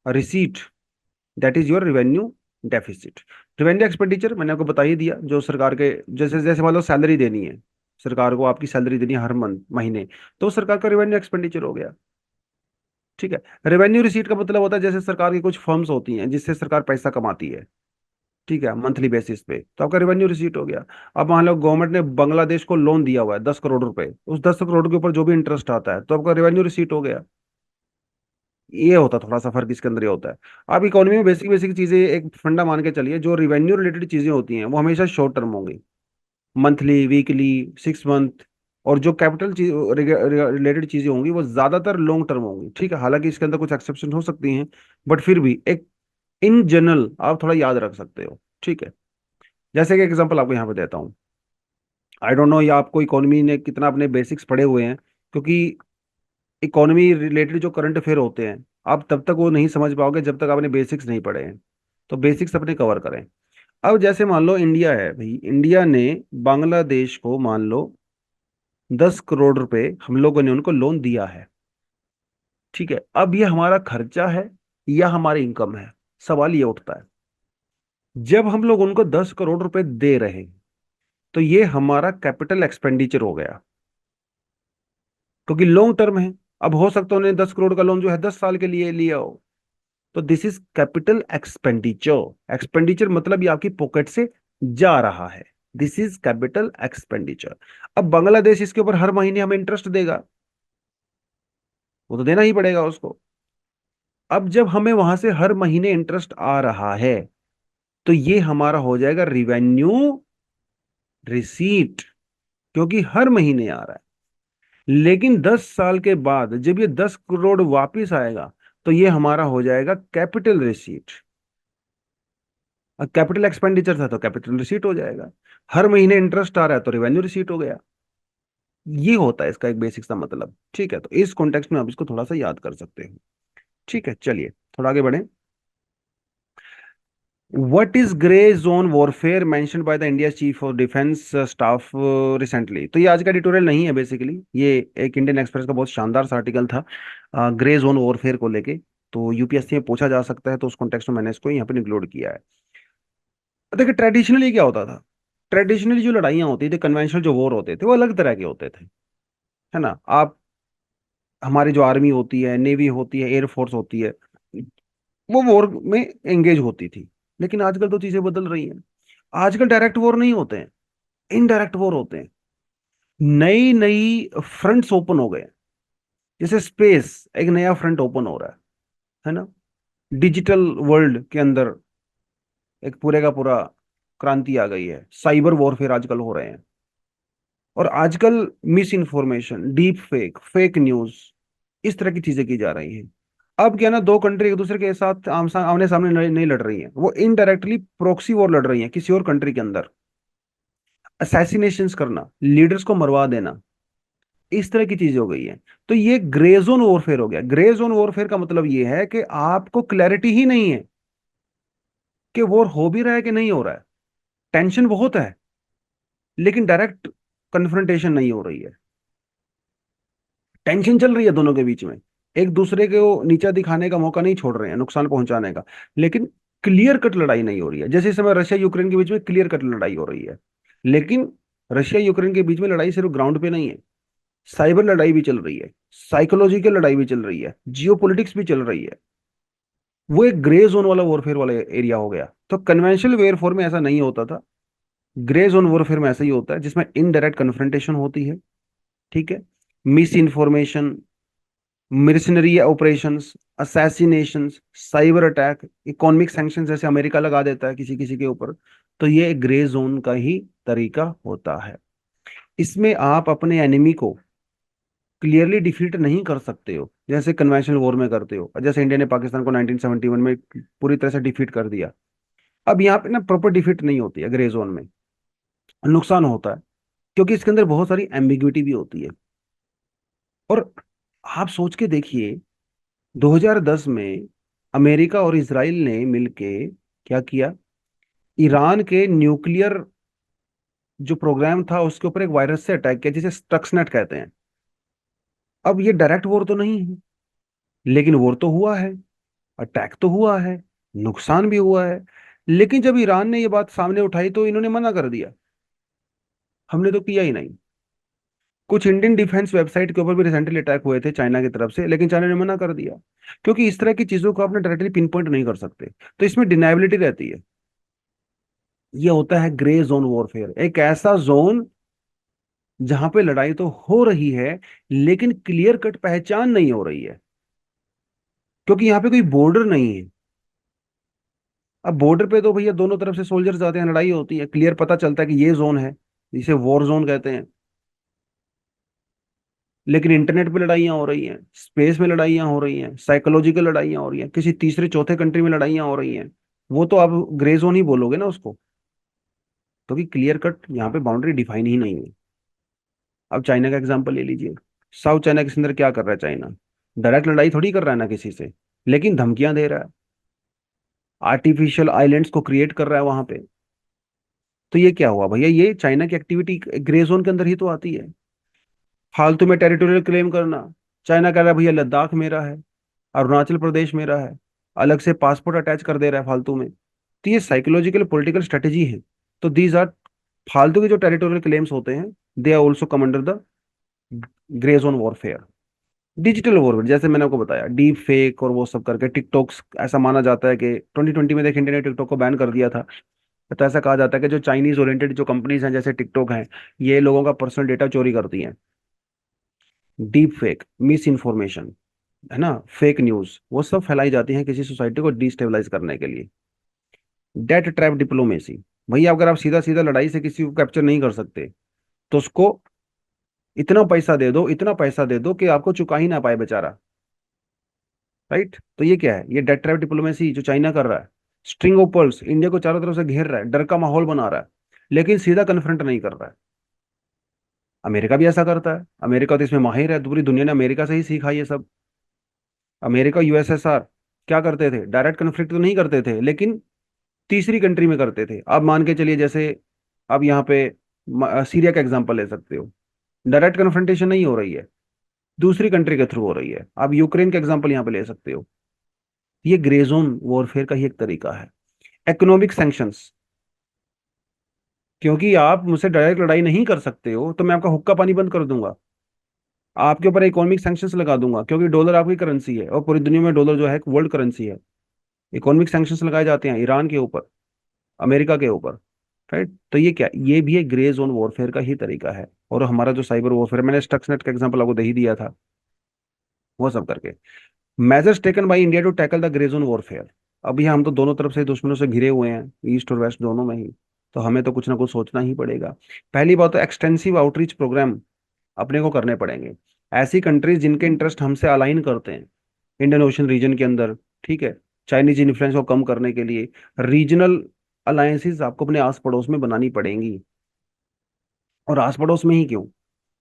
receipt, that is your revenue deficit. Revenue expenditure मैंने आपको बता ही दिया, जो सरकार के, जैसे जैसे मान लो सैलरी देनी है, सरकार को आपकी सैलरी देनी है हर मंथ महीने, तो सरकार का रिवेन्यू एक्सपेंडिचर हो गया। ठीक है। रेवेन्यू रिसीट का मतलब होता है जैसे सरकार की कुछ फर्म्स होती हैं जिससे सरकार पैसा कमाती है, ठीक है, मंथली बेसिस पे, तो आपका रेवेन्यू रिसीट हो गया। अब मान लो गवर्नमेंट ने बांग्लादेश को लोन दिया हुआ है 10 करोड़ रुपए, उस 10 करोड़ के ऊपर जो भी इंटरेस्ट आता है तो आपका रेवेन्यू रिसीट हो गया। ये होता है थोड़ा सा फर्क इसके अंदर, ये होता है। आप इकोनॉमी में बेसिक बेसिक चीजें एक फंडा मान के चलिए, जो रिवेन्यू रिलेटेड चीजें होती हैं वो हमेशा शॉर्ट टर्म होंगी, मंथली, वीकली, 6 मंथ। और जो कैपिटल रिलेटेड चीजें होंगी वो ज्यादातर लॉन्ग टर्म होंगी। ठीक है, हालांकि इसके अंदर कुछ एक्सेप्शन हो सकती हैं, बट फिर भी एक इन जनरल आप थोड़ा याद रख सकते हो। ठीक है। जैसे कि एग्जांपल आपको यहाँ पे देता हूँ, आई डोंट नो ये आपको इकोनॉमी ने कितना अपने बेसिक्स पढ़े हुए हैं, क्योंकि इकोनॉमी रिलेटेड जो करंट अफेयर होते हैं आप तब तक वो नहीं समझ पाओगे जब तक आपने बेसिक्स नहीं पढ़े हैं। तो बेसिक्स अपने कवर करें। अब जैसे मान लो इंडिया है भाई, इंडिया ने बांग्लादेश को मान लो 10 करोड़ रुपए हम लोगों ने उनको लोन दिया है। ठीक है, अब ये हमारा खर्चा है या हमारी इनकम है, सवाल ये उठता है। जब हम लोग उनको 10 करोड़ रुपए दे रहे हैं, तो ये हमारा कैपिटल एक्सपेंडिचर हो गया, क्योंकि लॉन्ग टर्म है। अब हो सकता है उन्हें 10 करोड़ का लोन जो है 10 साल के लिए लिया हो, तो this is capital expenditure. Expenditure मतलब ये आपकी पॉकेट से जा रहा है, दिस इज कैपिटल एक्सपेंडिचर। अब बांग्लादेश इसके ऊपर हर महीने हमें इंटरेस्ट देगा, वो तो देना ही पड़ेगा उसको। अब जब हमें वहां से हर महीने इंटरेस्ट आ रहा है, तो ये हमारा हो जाएगा रिवेन्यू रिसीट, क्योंकि हर महीने आ रहा है। लेकिन 10 साल के बाद जब ये 10 करोड़ वापिस आएगा, तो ये हमारा हो जाएगा कैपिटल रिसीट। कैपिटल एक्सपेंडिचर था तो कैपिटल रिसीट हो जाएगा, हर महीने इंटरेस्ट आ रहा है तो रेवेन्यू रिसीट हो गया। ये होता है इसका एक बेसिक सा मतलब। ठीक है, तो इस कॉन्टेक्स्ट में आप इसको थोड़ा सा याद कर सकते हो। ठीक है, चलिए थोड़ा आगे बढ़े। What is grey zone warfare mentioned by the India chief of defence staff recently. तो ये आज का एडिटोरियल नहीं है, बेसिकली ये एक इंडियन एक्सप्रेस का बहुत शानदार सा आर्टिकल था ग्रे जोन वॉरफेयर को लेके। तो यूपीएससी में पूछा जा सकता है, तो उस कॉन्टेक्स्ट में मैंने इसको यहाँ पे इंक्लूड किया है। देखिए ट्रेडिशनली क्या होता था, ट्रेडिशनली जो लड़ाइयाँ होती थी, कन्वेंशनल जो वॉर होते थे, वो अलग तरह के होते थे, है ना। आप हमारी जो आर्मी होती है, नेवी होती है, एयरफोर्स होती है, वो वॉर में एंगेज होती थी। लेकिन आजकल तो चीजें बदल रही हैं। आजकल डायरेक्ट वॉर नहीं होते हैं, इनडायरेक्ट वॉर होते हैं। नई नई फ्रंट्स ओपन हो गए हैं। जैसे स्पेस, एक नया फ्रंट ओपन हो रहा है ना। डिजिटल वर्ल्ड के अंदर एक पूरे का पूरा क्रांति आ गई है, साइबर वॉरफेयर आजकल हो रहे हैं। और आजकल miss information, deep fake, fake news, इस तरह की चीजें की जा रही हैं। अब क्या ना, दो कंट्री एक दूसरे के साथ आमने सामने नहीं लड़ रही हैं, वो इनडायरेक्टली प्रॉक्सी वॉर लड़ रही हैं किसी और कंट्री के अंदर। असैसिनेशंस करना, लीडर्स को मरवा देना, इस तरह की चीज हो गई है। तो ये ग्रे जोन वॉरफेयर हो गया। ग्रे जोन वॉरफेयर का मतलब ये है कि आपको क्लैरिटी ही नहीं है कि वॉर हो भी रहा है कि नहीं हो रहा है। टेंशन बहुत है, लेकिन डायरेक्ट कन्फ्रंटेशन नहीं हो रही है। टेंशन चल रही है दोनों के बीच में, एक दूसरे को नीचा दिखाने का मौका नहीं छोड़ रहे हैं, नुकसान पहुंचाने का। लेकिन क्लियर कट लड़ाई नहीं हो रही है। जैसे इस समय रशिया यूक्रेन के बीच में क्लियर कट लड़ाई हो रही है। लेकिन रशिया यूक्रेन के बीच में लड़ाई सिर्फ ग्राउंड पे नहीं है, साइबर लड़ाई भी चल रही है, साइकोलॉजिकल लड़ाई भी चल रही है, जियो पॉलिटिक्स भी चल रही है। वो एक ग्रे जोन वाला वॉरफेयर वाला एरिया हो गया। तो कन्वेंशनल वेयरफेयर में ऐसा नहीं होता था, ग्रे जोन वॉरफेयर में ऐसा ही होता है, जिसमें इनडायरेक्ट कन्फ्रंटेशन होती है। ठीक है, misinformation, mercenary operations, assassinations, cyber attack, economic sanction जैसे अमेरिका लगा देता है किसी किसी के ऊपर। तो ये एक ग्रे जोन का ही तरीका होता है। इसमें आप अपने एनिमी को क्लियरली डिफीट नहीं कर सकते हो, जैसे कन्वेंशनल वॉर में करते हो। जैसे इंडिया ने पाकिस्तान को 1971 में पूरी तरह से डिफीट कर दिया। अब यहाँ पे ना प्रॉपर डिफीट नहीं होती है ग्रे जोन में, नुकसान होता है, क्योंकि इसके अंदर बहुत सारी एम्बिग्विटी भी होती है। और आप सोच के देखिए, 2010 में अमेरिका और इसराइल ने मिलके क्या किया, ईरान के न्यूक्लियर जो प्रोग्राम था उसके ऊपर एक वायरस से अटैक किया, जिसे स्टक्सनेट कहते हैं। अब ये डायरेक्ट वॉर तो नहीं है, लेकिन वॉर तो हुआ है, अटैक तो हुआ है, नुकसान भी हुआ है। लेकिन जब ईरान ने ये बात सामने उठाई तो इन्होंने मना कर दिया, हमने तो किया ही नहीं। कुछ इंडियन डिफेंस वेबसाइट के ऊपर भी रिसेंटली अटैक हुए थे चाइना की तरफ से, लेकिन चाइना ने मना कर दिया, क्योंकि इस तरह की चीजों को आपने डायरेक्टली पिन पॉइंट नहीं कर सकते। तो इसमें डिनाइबिलिटी रहती है। ये होता है ग्रे जोन वॉरफेयर, एक ऐसा जोन जहां पे लड़ाई तो हो रही है, लेकिन क्लियर कट पहचान नहीं हो रही है, क्योंकि यहाँ पे कोई बॉर्डर नहीं है। अब बॉर्डर पे तो भैया दोनों तरफ से सोल्जर्स आते हैं, लड़ाई होती है, क्लियर पता चलता है कि ये जोन है, जिसे वॉर जोन कहते हैं। लेकिन इंटरनेट पे लड़ाइयाँ हो रही हैं, स्पेस में लड़ाइयाँ हो रही हैं, साइकोलॉजिकल लड़ाइयाँ हो रही हैं, किसी तीसरे चौथे कंट्री में लड़ाइयाँ हो रही हैं। वो तो आप ग्रे जोन ही बोलोगे ना उसको, क्योंकि क्लियर कट यहाँ पे बाउंड्री डिफाइन ही नहीं है। अब चाइना का एग्जांपल ले लीजिए। साउथ चाइना के अंदर क्या कर रहा है चाइना, डायरेक्ट लड़ाई थोड़ी कर रहा है ना किसी से, लेकिन धमकियां दे रहा है, आर्टिफिशियल आइलैंड्स को क्रिएट कर रहा है वहां पे। तो ये क्या हुआ भैया, ये चाइना की एक्टिविटी ग्रे जोन के अंदर ही तो आती है। फालतू में टेरिटोरियल क्लेम करना, चाइना कह रहा है भैया लद्दाख मेरा है, अरुणाचल प्रदेश मेरा है, अलग से पासपोर्ट अटैच कर दे रहा है फालतू में। तो ये साइकोलॉजिकल पॉलिटिकल स्ट्रेटेजी है। तो दीज आर फालतू के जो टेरिटोरियल क्लेम्स होते हैं, they are also come under the grey zone warfare. Digital warfare, जैसे मैंने आपको बताया, डीप फेक और वो सब करके टिकटॉक, ऐसा माना जाता है कि 2020 में देख इंडिया ने टिकटॉक को बैन कर दिया था। तो ऐसा कहा जाता है कि जो चाइनीज ओरिएंटेड जो कंपनीज हैं जैसे टिकटॉक हैं, ये लोगों का पर्सनल डेटा चोरी करती हैं। डीप फेक, मिस इन्फॉर्मेशन, है ना, फेक न्यूज, वो सब फैलाई जाती हैं किसी सोसाइटी को डिस्टेबलाइज करने के लिए। डेट ट्रैप डिप्लोमेसी, भैया अगर आप सीधा सीधा लड़ाई से किसी को कैप्चर नहीं कर सकते, तो उसको इतना पैसा दे दो, इतना पैसा दे दो कि आपको चुका ही ना पाए बेचारा। राइट, तो ये क्या है? ये डेट ट्रैप डिप्लोमेसी जो चाइना कर रहा है। स्ट्रिंग ऑफ पर्ल्स, इंडिया को चारों तरफ से घेर रहा है, डर का माहौल बना रहा है, लेकिन सीधा कन्फ्रंट नहीं कर रहा है। अमेरिका भी ऐसा करता है, अमेरिका तो इसमें माहिर है, पूरी दुनिया ने अमेरिका से ही सीखा ये सब। अमेरिका, यूएसएसआर क्या करते थे? डायरेक्ट कन्फ्लिक्ट तो नहीं करते थे, लेकिन तीसरी कंट्री में करते थे। अब मान के चलिए, जैसे अब यहाँ पे सीरिया का एग्जांपल ले सकते हो। डायरेक्ट कन्फ्रंटेशन नहीं हो रही है, दूसरी कंट्री के थ्रू हो रही है। आप यूक्रेन का एग्जांपल यहाँ पे ले सकते हो। ये ग्रे जोन वॉरफेयर का ही एक तरीका है। इकोनॉमिक सैंक्शंस, क्योंकि आप मुझसे डायरेक्ट लड़ाई नहीं कर सकते हो, तो मैं आपका हुक्का पानी बंद कर दूंगा, आपके ऊपर इकोनॉमिक सैंक्शंस लगा दूंगा, क्योंकि डॉलर आपकी करेंसी है और पूरी दुनिया में डॉलर जो है वर्ल्ड करेंसी है। इकोनॉमिक सैंक्शंस लगाए जाते हैं ईरान के ऊपर, अमेरिका के ऊपर। राइट, तो ये क्या, ये भी एक ग्रे जोन वॉरफेयर का ही तरीका है। और हमारा जो साइबर वॉरफेयर, मैंने स्टक्सनेट का एग्जांपल आपको दे ही दिया था, वो सब करके। Measures taken by India to tackle the grey zone warfare. अभी हम तो दोनों तरफ से दुश्मनों से घिरे हुए हैं, ईस्ट और वेस्ट दोनों में ही। तो हमें तो कुछ ना कुछ सोचना ही पड़ेगा। पहली बात तो एक्सटेंसिव आउटरीच प्रोग्राम अपने को करने पड़ेंगे। ऐसी कंट्रीज जिनके इंटरेस्ट हमसे अलाइन करते हैं इंडियन ओशन रीजन के अंदर, ठीक है, चाइनीज इन्फ्लुएंस को कम करने के लिए रीजनल अलायंसेस आपको अपने आस पड़ोस में बनानी पड़ेंगी। और आस पड़ोस में ही क्यों,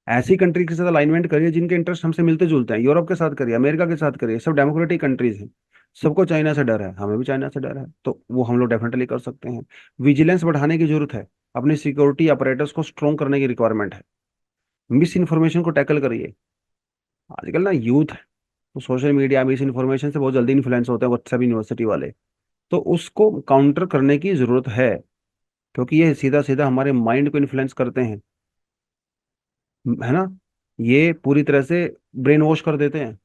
ऐसी कंट्री के साथ अलाइनमेंट करिए जिनके इंटरेस्ट हमसे मिलते जुलते हैं। यूरोप के साथ करिए, अमेरिका के साथ करिए, सब डेमोक्रेटिक कंट्रीज हैं। सबको चाइना से डर है, हमें भी चाइना से डर है, तो वो हम लोग डेफिनेटली कर सकते हैं। विजिलेंस बढ़ाने की जरूरत है, अपनी सिक्योरिटी अपरेटर्स को स्ट्रॉन्ग करने की रिक्वायरमेंट है। मिस इन्फॉर्मेशन को टैकल करिए। आजकल ना यूथ, तो सोशल मीडिया मिस इन्फॉर्मेशन से बहुत जल्दी इन्फ्लुएंस होते हैं, व्हाट्सएप यूनिवर्सिटी वाले। तो उसको काउंटर करने की जरूरत है, क्योंकि ये सीधा सीधा हमारे माइंड को इन्फ्लुएंस करते हैं, है ना। ये पूरी तरह से ब्रेन वॉश कर देते हैं,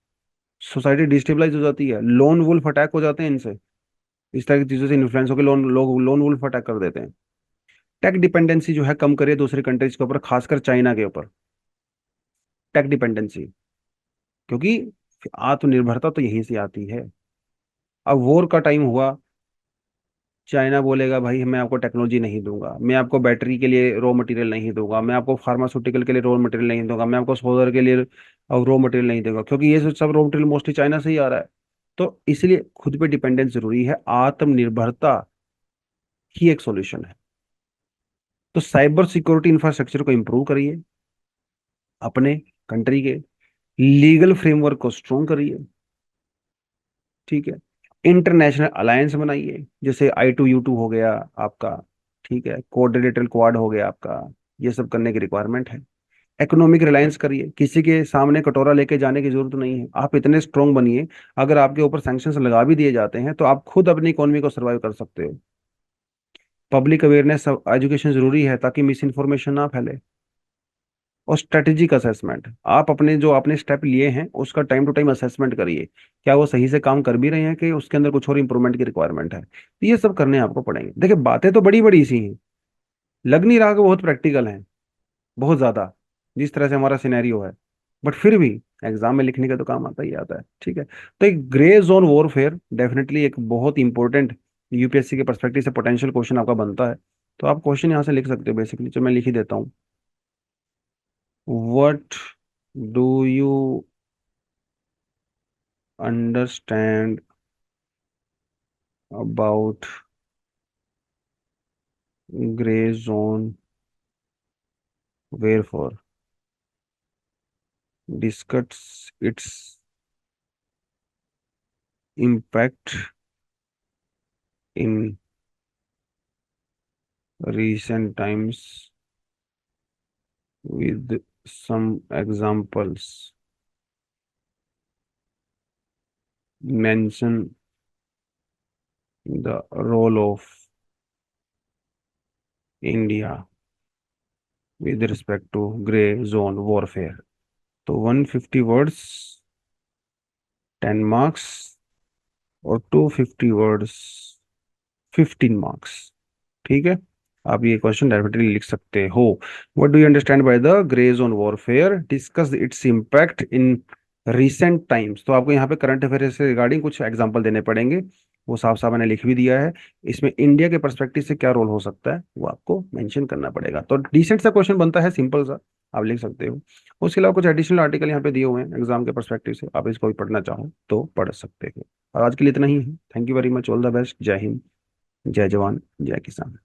सोसाइटी डिस्टेबलाइज हो जाती है, लोन वुल्फ अटैक हो जाते हैं इनसे। इस तरह की चीजों से इन्फ्लुएंस होकर लोन लोग लोन वुल्फ अटैक कर देते हैं। टेक डिपेंडेंसी जो है कम करिए दूसरी कंट्रीज के ऊपर, खासकर चाइना के ऊपर। टेक डिपेंडेंसी, क्योंकि आत्मनिर्भरता तो यहीं से आती है। अब वॉर का टाइम हुआ, चाइना बोलेगा भाई मैं आपको टेक्नोलॉजी नहीं दूंगा, मैं आपको बैटरी के लिए रॉ मटेरियल नहीं दूंगा, मैं आपको फार्मास्यूटिकल के लिए रॉ मटेरियल नहीं दूंगा, मैं आपको सोलर के लिए रॉ मटेरियल नहीं दूंगा, क्योंकि ये सब रॉ मटेरियल मोस्टली चाइना से ही आ रहा है। तो इसलिए खुद पे डिपेंडेंस जरूरी है, आत्मनिर्भरता ही एक सॉल्यूशन है। तो साइबर सिक्योरिटी इंफ्रास्ट्रक्चर को इंप्रूव करिए, अपने कंट्री के लीगल फ्रेमवर्क को स्ट्रोंग करिए, ठीक है। इंटरनेशनल अलायंस बनाइए, जैसे I2U2 हो गया आपका, ठीक है, कोऑर्डिनेटर क्वाड हो गया आपका। ये सब करने की रिक्वायरमेंट है। इकोनॉमिक रिलायंस करिए, किसी के सामने कटोरा लेके जाने की जरूरत नहीं है, आप इतने स्ट्रोंग बनिए, अगर आपके ऊपर सैंक्शंस लगा भी दिए जाते हैं तो आप खुद अपनी इकोनॉमी को सर्वाइव कर सकते हो। पब्लिक अवेयरनेस, एजुकेशन जरूरी है ताकि मिस इन्फॉर्मेशन ना फैले। और स्ट्रेटेजिक असेसमेंट, आप अपने जो आपने स्टेप लिए हैं उसका टाइम टू टाइम असेसमेंट करिए, क्या वो सही से काम कर भी रहे हैं कि उसके अंदर कुछ और इंप्रूवमेंट की रिक्वायरमेंट है। तो ये सब करने आपको पड़ेंगे। देखिए बातें तो बड़ी बड़ी सी हैं, लग नहीं रहा कि बहुत प्रैक्टिकल हैं, बहुत ज्यादा, जिस तरह से हमारा सिनेरियो है, बट फिर भी एग्जाम में लिखने का तो काम आता ही आता है, ठीक है। तो एक ग्रे जोन वॉरफेयर डेफिनेटली एक बहुत इंपॉर्टेंट यूपीएससी के परस्पेक्टिव से पोटेंशियल क्वेश्चन आपका बनता है। तो आप क्वेश्चन यहाँ से लिख सकते हो बेसिकली, जो मैं लिख ही देता हूँ। What do you understand about gray zone warfare? Discuss its impact in recent times with some examples. Mention the role of India with respect to grey zone warfare. तो 150 वर्ड्स 10 मार्क्स, और 250 words 15 marks. ठीक है, आप ये question directly लिख सकते हो। What do you understand by the grey zone warfare, discuss its impact in recent times. तो आपको यहाँ पे करंट अफेयर से रिगार्डिंग कुछ एग्जांपल देने पड़ेंगे, वो साफ साफ मैंने लिख भी दिया है। इसमें इंडिया के पर्सपेक्टिव से क्या रोल हो सकता है वो आपको मेंशन करना पड़ेगा। तो डिसेंट सा क्वेश्चन बनता है, सिंपल सा, आप लिख सकते हो। उसके अलावा कुछ एडिशनल आर्टिकल यहाँ पे दिए हुए हैं एग्जाम के पर्सपेक्टिव से, आप इसको भी पढ़ना चाहो तो पढ़ सकते हो। और आज के लिए इतना ही है। Thank you very much, all the best, जय हिंद, जय जवान, जय किसान।